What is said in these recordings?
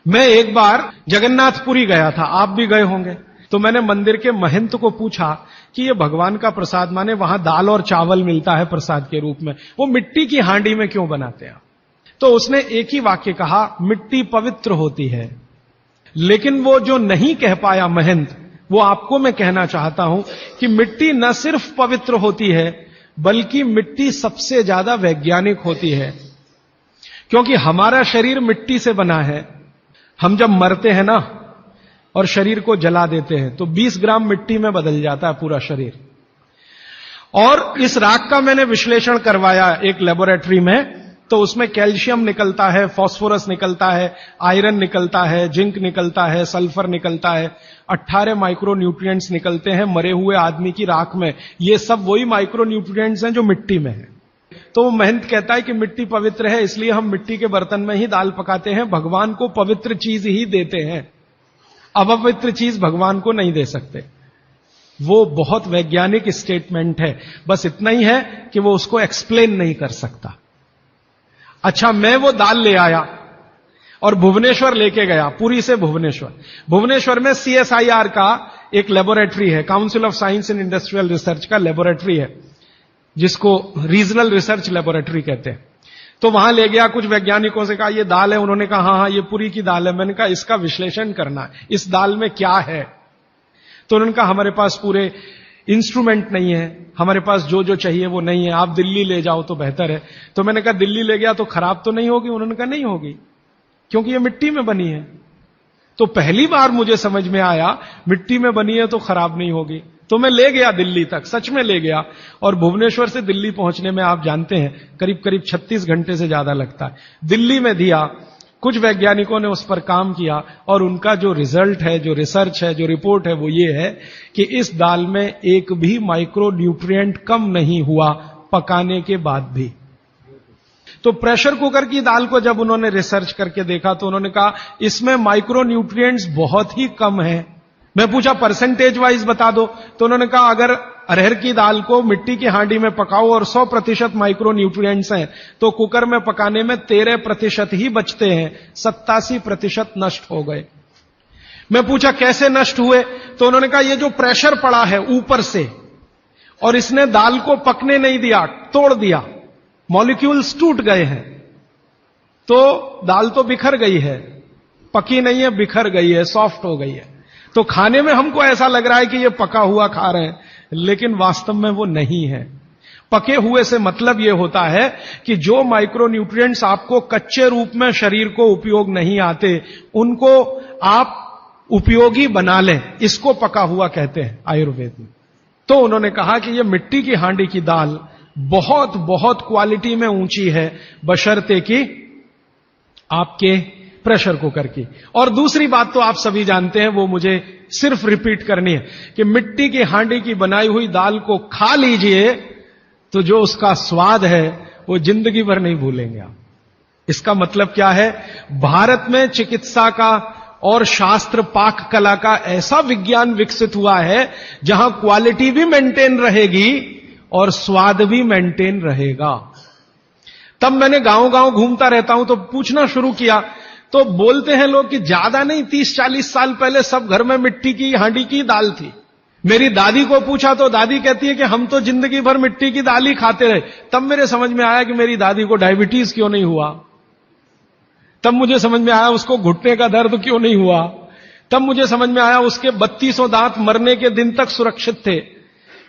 मैं एक बार जगन्नाथपुरी गया था, आप भी गए होंगे। तो मैंने मंदिर के महंत को पूछा कि ये भगवान का प्रसाद, माने वहां दाल और चावल मिलता है प्रसाद के रूप में, वो मिट्टी की हांडी में क्यों बनाते हैं? तो उसने एक ही वाक्य कहा, मिट्टी पवित्र होती है। लेकिन वो जो नहीं कह पाया महंत, वो आपको मैं कहना चाहता हूं कि मिट्टी न सिर्फ पवित्र होती है, बल्कि मिट्टी सबसे ज्यादा वैज्ञानिक होती है। क्योंकि हमारा शरीर मिट्टी से बना है। हम जब मरते हैं ना और शरीर को जला देते हैं तो 20 ग्राम मिट्टी में बदल जाता है पूरा शरीर। और इस राख का मैंने विश्लेषण करवाया एक लेबोरेटरी में, तो उसमें कैल्शियम निकलता है, फास्फोरस निकलता है, आयरन निकलता है, जिंक निकलता है, सल्फर निकलता है, 18 माइक्रो न्यूट्रिएंट्स निकलते हैं मरे हुए आदमी की राख में। ये सब वही माइक्रो न्यूट्रिएंट्स हैं जो मिट्टी में है। तो वो महंत कहता है कि मिट्टी पवित्र है, इसलिए हम मिट्टी के बर्तन में ही दाल पकाते हैं, भगवान को पवित्र चीज ही देते हैं, अपवित्र चीज भगवान को नहीं दे सकते। वो बहुत वैज्ञानिक स्टेटमेंट है, बस इतना ही है कि वो उसको एक्सप्लेन नहीं कर सकता। अच्छा, मैं वो दाल ले आया और भुवनेश्वर लेके गया, पुरी से भुवनेश्वर। भुवनेश्वर में CSIR का एक लेबोरेटरी है, council of science and industrial research का लेबोरेटरी है, जिसको रीजनल रिसर्च लेबोरेटरी कहते हैं। तो वहां ले गया, कुछ वैज्ञानिकों से कहा ये दाल है, उन्होंने कहा हाँ ये पुरी की दाल है। मैंने कहा इसका विश्लेषण करना है, इस दाल में क्या है? तो उन्होंने कहा हमारे पास पूरे इंस्ट्रूमेंट नहीं है, हमारे पास जो जो चाहिए वो नहीं है, आप दिल्ली ले जाओ तो बेहतर है। तो मैंने कहा दिल्ली ले गया तो खराब तो नहीं होगी? उन्होंने कहा नहीं होगी, क्योंकि ये मिट्टी में बनी है। तो पहली बार मुझे समझ में आया मिट्टी में बनी है तो खराब नहीं होगी। तो मैं ले गया दिल्ली तक, सच में ले गया। और भुवनेश्वर से दिल्ली पहुंचने में आप जानते हैं करीब करीब 36 घंटे से ज्यादा लगता है। दिल्ली में दिया, कुछ वैज्ञानिकों ने उस पर काम किया और उनका जो रिजल्ट है, जो रिसर्च है, जो रिपोर्ट है, वो ये है कि इस दाल में एक भी माइक्रो न्यूट्रिएंट कम नहीं हुआ पकाने के बाद भी। तो प्रेशर कुकर की दाल को जब उन्होंने रिसर्च करके देखा तो उन्होंने कहा इसमें माइक्रो न्यूट्रिएंट्स बहुत ही कम है। मैं पूछा परसेंटेज वाइज बता दो, तो उन्होंने कहा अगर अरहर की दाल को मिट्टी की हांडी में पकाओ और 100% माइक्रो न्यूट्रिएंट्स हैं तो कुकर में पकाने में 13% ही बचते हैं, 87% नष्ट हो गए। मैं पूछा कैसे नष्ट हुए? तो उन्होंने कहा ये जो प्रेशर पड़ा है ऊपर से और इसने दाल को पकने नहीं दिया, तोड़ दिया, मॉलिक्यूल्स टूट गए हैं, तो दाल तो बिखर गई है, पकी नहीं है, बिखर गई है, सॉफ्ट हो गई है। तो खाने में हमको ऐसा लग रहा है कि ये पका हुआ खा रहे हैं, लेकिन वास्तव में वो नहीं है। पके हुए से मतलब यह होता है कि जो माइक्रो न्यूट्रिएंट्स आपको कच्चे रूप में शरीर को उपयोग नहीं आते, उनको आप उपयोगी बना लें, इसको पका हुआ कहते हैं आयुर्वेद में। तो उन्होंने कहा कि ये मिट्टी की हांडी की दाल बहुत बहुत क्वालिटी में ऊंची है, बशर्ते कि आपके प्रेशर कुकर की। और दूसरी बात तो आप सभी जानते हैं, वो मुझे सिर्फ रिपीट करनी है कि मिट्टी की हांडी की बनाई हुई दाल को खा लीजिए तो जो उसका स्वाद है वो जिंदगी भर नहीं भूलेंगे आप। इसका मतलब क्या है? भारत में चिकित्सा का और शास्त्र पाक कला का ऐसा विज्ञान विकसित हुआ है जहां क्वालिटी भी मेंटेन रहेगी और स्वाद भी मेंटेन रहेगा। तब मैंने गांव गांव घूमता रहता हूं तो पूछना शुरू किया, तो बोलते हैं लोग कि ज्यादा नहीं, 30-40 साल पहले सब घर में मिट्टी की हांडी की दाल थी। मेरी दादी को पूछा तो दादी कहती है कि हम तो जिंदगी भर मिट्टी की दाल ही खाते रहे। तब मेरे समझ में आया कि मेरी दादी को डायबिटीज क्यों नहीं हुआ। तब मुझे समझ में आया उसको घुटने का दर्द क्यों नहीं हुआ। तब मुझे समझ में आया उसके 32 दांत मरने के दिन तक सुरक्षित थे,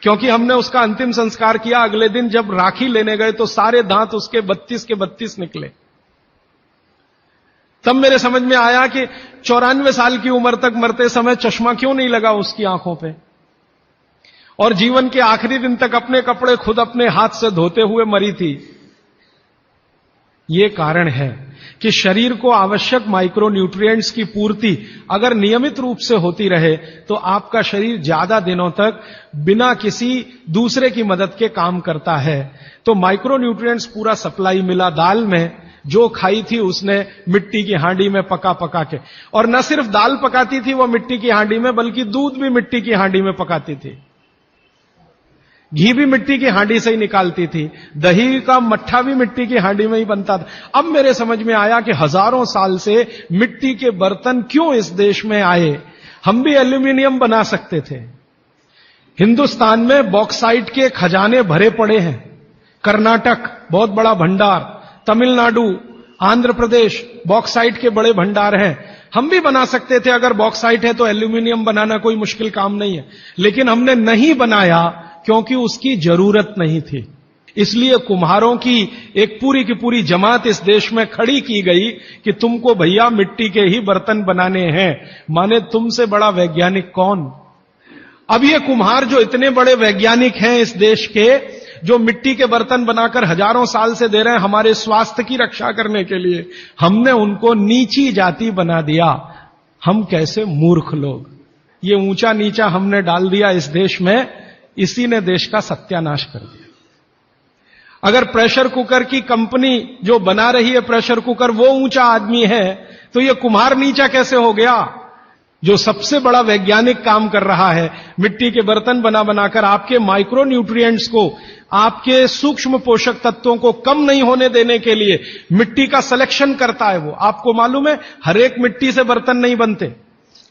क्योंकि हमने उसका अंतिम संस्कार किया। अगले दिन जब राखी लेने गए तो सारे दांत उसके 32 के 32 निकले। तब मेरे समझ में आया कि 94 साल की उम्र तक मरते समय चश्मा क्यों नहीं लगा उसकी आंखों पे, और जीवन के आखिरी दिन तक अपने कपड़े खुद अपने हाथ से धोते हुए मरी थी। ये कारण है कि शरीर को आवश्यक माइक्रो न्यूट्रिएंट्स की पूर्ति अगर नियमित रूप से होती रहे तो आपका शरीर ज्यादा दिनों तक बिना किसी दूसरे की मदद के काम करता है। तो माइक्रो न्यूट्रिएंट्स पूरा सप्लाई मिला दाल में, जो खाई थी उसने मिट्टी की हांडी में पका पका के। और न सिर्फ दाल पकाती थी वो मिट्टी की हांडी में, बल्कि दूध भी मिट्टी की हांडी में पकाती थी। घी भी मिट्टी की हांडी से ही निकालती थी, दही का मट्ठा भी मिट्टी की हांडी में ही बनता था। अब मेरे समझ में आया कि हजारों साल से मिट्टी के बर्तन क्यों इस देश में आए। हम भी एल्यूमिनियम बना सकते थे। हिंदुस्तान में बॉक्साइट के खजाने भरे पड़े हैं। कर्नाटक बहुत बड़ा भंडार, तमिलनाडु, आंध्र प्रदेश बॉक्साइट के बड़े भंडार हैं। हम भी बना सकते थे, अगर बॉक्साइट है तो एल्यूमिनियम बनाना कोई मुश्किल काम नहीं है। लेकिन हमने नहीं बनाया क्योंकि उसकी जरूरत नहीं थी। इसलिए कुम्हारों की एक पूरी की पूरी जमात इस देश में खड़ी की गई कि तुमको भैया मिट्टी के ही बर्तन बनाने हैं। माने तुमसे बड़ा वैज्ञानिक कौन। अब ये कुम्हार जो इतने बड़े वैज्ञानिक हैं इस देश के, जो मिट्टी के बर्तन बनाकर हजारों साल से दे रहे हैं हमारे स्वास्थ्य की रक्षा करने के लिए, हमने उनको नीची जाति बना दिया। हम कैसे मूर्ख लोग, ये ऊंचा नीचा हमने डाल दिया इस देश में, इसी ने देश का सत्यानाश कर दिया। अगर प्रेशर कुकर की कंपनी जो बना रही है प्रेशर कुकर वो ऊंचा आदमी है, तो ये कुम्हार नीचा कैसे हो गया। जो सबसे बड़ा वैज्ञानिक काम कर रहा है, मिट्टी के बर्तन बना बनाकर आपके माइक्रो न्यूट्रिएंट्स को, आपके सूक्ष्म पोषक तत्वों को कम नहीं होने देने के लिए मिट्टी का सिलेक्शन करता है वो। आपको मालूम है हर एक मिट्टी से बर्तन नहीं बनते।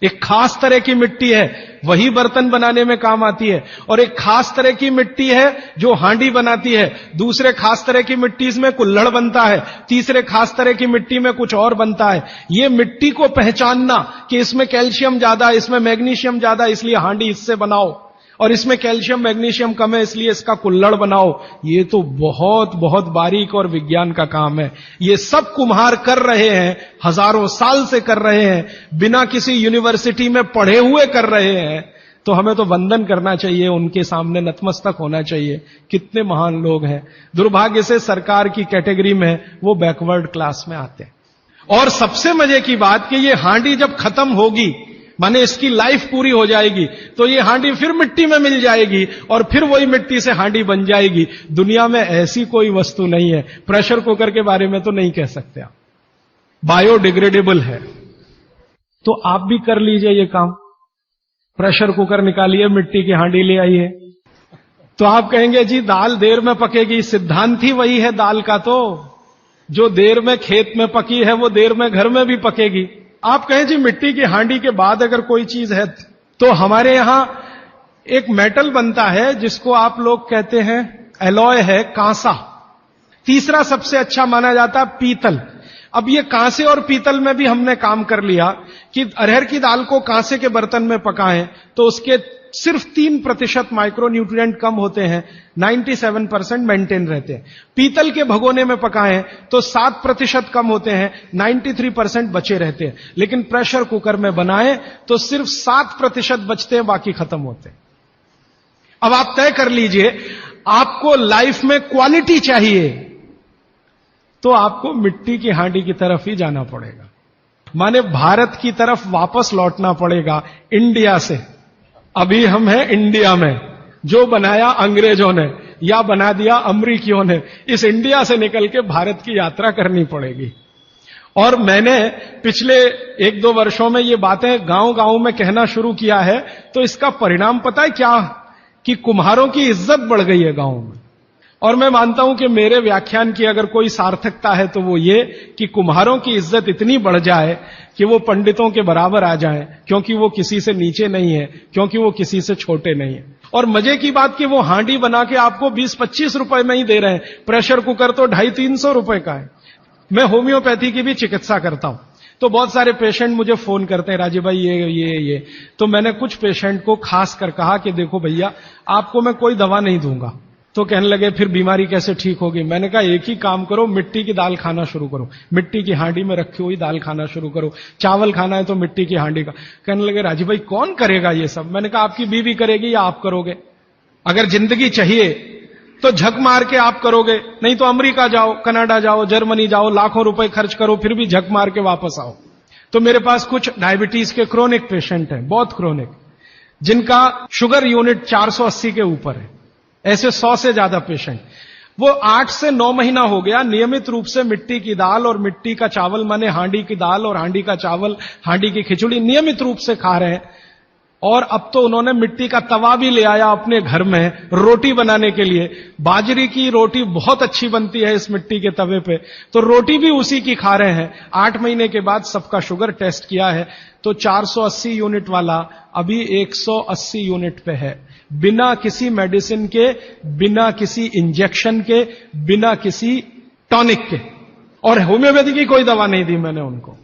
एक खास तरह की मिट्टी है वही बर्तन बनाने में काम आती है, और एक खास तरह की मिट्टी है जो हांडी बनाती है, दूसरे खास तरह की मिट्टी में कुल्हड़ बनता है, तीसरे खास तरह की मिट्टी में कुछ और बनता है। ये मिट्टी को पहचानना कि इसमें कैल्शियम ज्यादा, इसमें मैग्नीशियम ज्यादा इसलिए हांडी इससे बनाओ, और इसमें कैल्शियम मैग्नीशियम कम है इसलिए इसका कुल्हड़ बनाओ, ये तो बहुत बहुत बारीक और विज्ञान का काम है। ये सब कुम्हार कर रहे हैं, हजारों साल से कर रहे हैं, बिना किसी यूनिवर्सिटी में पढ़े हुए कर रहे हैं। तो हमें तो वंदन करना चाहिए, उनके सामने नतमस्तक होना चाहिए। कितने महान लोग हैं। दुर्भाग्य से सरकार की कैटेगरी में वो बैकवर्ड क्लास में आते हैं। और सबसे मजे की बात कि ये हांडी जब खत्म होगी, माने इसकी लाइफ पूरी हो जाएगी, तो ये हांडी फिर मिट्टी में मिल जाएगी और फिर वही मिट्टी से हांडी बन जाएगी। दुनिया में ऐसी कोई वस्तु नहीं है। प्रेशर कुकर के बारे में तो नहीं कह सकते आप, बायोडिग्रेडेबल है। तो आप भी कर लीजिए ये काम, प्रेशर कुकर निकालिए, मिट्टी की हांडी ले आइए। तो आप कहेंगे जी दाल देर में पकेगी, सिद्धांत ही वही है दाल का, तो जो देर में खेत में पकी है वो देर में घर में भी पकेगी। आप कहें जी मिट्टी की हांडी के बाद अगर कोई चीज है, तो हमारे यहां एक मेटल बनता है जिसको आप लोग कहते हैं एलॉय है, कांसा। तीसरा सबसे अच्छा माना जाता है पीतल। अब ये कांसे और पीतल में भी हमने काम कर लिया कि अरहर की दाल को कांसे के बर्तन में पकाएं तो उसके सिर्फ 3% माइक्रो न्यूट्रिएंट कम होते हैं, 97% मेंटेन रहते हैं। पीतल के भगोने में पकाएं तो 7% कम होते हैं, 93% बचे रहते हैं। लेकिन प्रेशर कुकर में बनाएं तो सिर्फ 7% बचते हैं, बाकी खत्म होते हैं। अब आप तय कर लीजिए, आपको लाइफ में क्वालिटी चाहिए तो आपको मिट्टी की हांडी की तरफ ही जाना पड़ेगा, माने भारत की तरफ वापस लौटना पड़ेगा, इंडिया से। अभी हम हैं इंडिया में, जो बनाया अंग्रेजों ने या बना दिया अमरीकियों ने, इस इंडिया से निकल के भारत की यात्रा करनी पड़ेगी। और मैंने पिछले 1-2 वर्षों में ये बातें गांव गांव में कहना शुरू किया है, तो इसका परिणाम पता है क्या, कि कुम्हारों की इज्जत बढ़ गई है गांव में। और मैं मानता हूं कि मेरे व्याख्यान की अगर कोई सार्थकता है तो वो ये कि कुम्हारों की इज्जत इतनी बढ़ जाए कि वो पंडितों के बराबर आ जाएं, क्योंकि वो किसी से नीचे नहीं है, क्योंकि वो किसी से छोटे नहीं है। और मजे की बात कि वो हांडी बना के आपको 20-25 रुपए में ही दे रहे हैं, प्रेशर कुकर तो 250-300 रुपए का है। मैं होम्योपैथी की भी चिकित्सा करता हूं, तो बहुत सारे पेशेंट मुझे फोन करते हैं, राजीव भाई ये। तो मैंने कुछ पेशेंट को खास कर कहा कि देखो भैया, आपको मैं कोई दवा नहीं दूंगा। तो कहने लगे फिर बीमारी कैसे ठीक होगी। मैंने कहा एक ही काम करो, मिट्टी की दाल खाना शुरू करो, मिट्टी की हांडी में रखी हुई दाल खाना शुरू करो। चावल खाना है तो मिट्टी की हांडी का। कहने लगे राजीव भाई कौन करेगा ये सब। मैंने कहा आपकी बीवी करेगी या आप करोगे। अगर जिंदगी चाहिए तो झक मार के आप करोगे, नहीं तो अमेरिका जाओ, कनाडा जाओ, जर्मनी जाओ, लाखों रुपए खर्च करो, फिर भी झक मार के वापस आओ। तो मेरे पास कुछ डायबिटीज के क्रोनिक पेशेंट हैं, बहुत क्रोनिक, जिनका शुगर यूनिट 480 के ऊपर है। ऐसे 100 से ज्यादा पेशेंट, वो 8 से 9 महीना हो गया नियमित रूप से मिट्टी की दाल और मिट्टी का चावल, माने हांडी की दाल और हांडी का चावल, हांडी की खिचड़ी नियमित रूप से खा रहे हैं। और अब तो उन्होंने मिट्टी का तवा भी ले आया अपने घर में रोटी बनाने के लिए। बाजरे की रोटी बहुत अच्छी बनती है इस मिट्टी के तवे पे, तो रोटी भी उसी की खा रहे हैं। 8 महीने के बाद सबका शुगर टेस्ट किया है तो 480 यूनिट वाला अभी 180 यूनिट पे है, बिना किसी मेडिसिन के, बिना किसी इंजेक्शन के, बिना किसी टॉनिक के। और होम्योपैथी की कोई दवा नहीं दी मैंने उनको।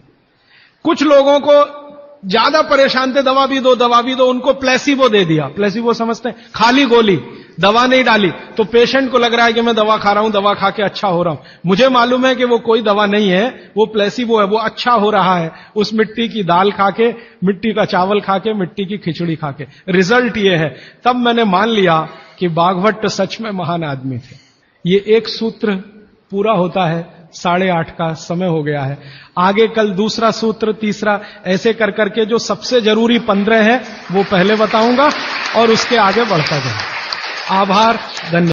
कुछ लोगों को ज्यादा परेशान थे, दवा भी दो दवा भी दो, उनको प्लेसिबो दे दिया। प्लेसिबो समझते हैं, खाली गोली, दवा नहीं डाली। तो पेशेंट को लग रहा है कि मैं दवा खा रहा हूं, दवा खा के अच्छा हो रहा हूं। मुझे मालूम है कि वो कोई दवा नहीं है, वो प्लेसिबो है, वो अच्छा हो रहा है उस मिट्टी की दाल खा के, मिट्टी का चावल खा के, मिट्टी की खिचड़ी खा के। रिजल्ट ये है। तब मैंने मान लिया कि बागभट्ट सच में महान आदमी थे। ये एक सूत्र पूरा होता है, 8:30 का समय हो गया है। आगे कल दूसरा सूत्र, तीसरा, ऐसे कर करके जो सबसे जरूरी 15 है वो पहले बताऊंगा और उसके आगे बढ़ता जाऊंगा। आभार, धन्यवाद।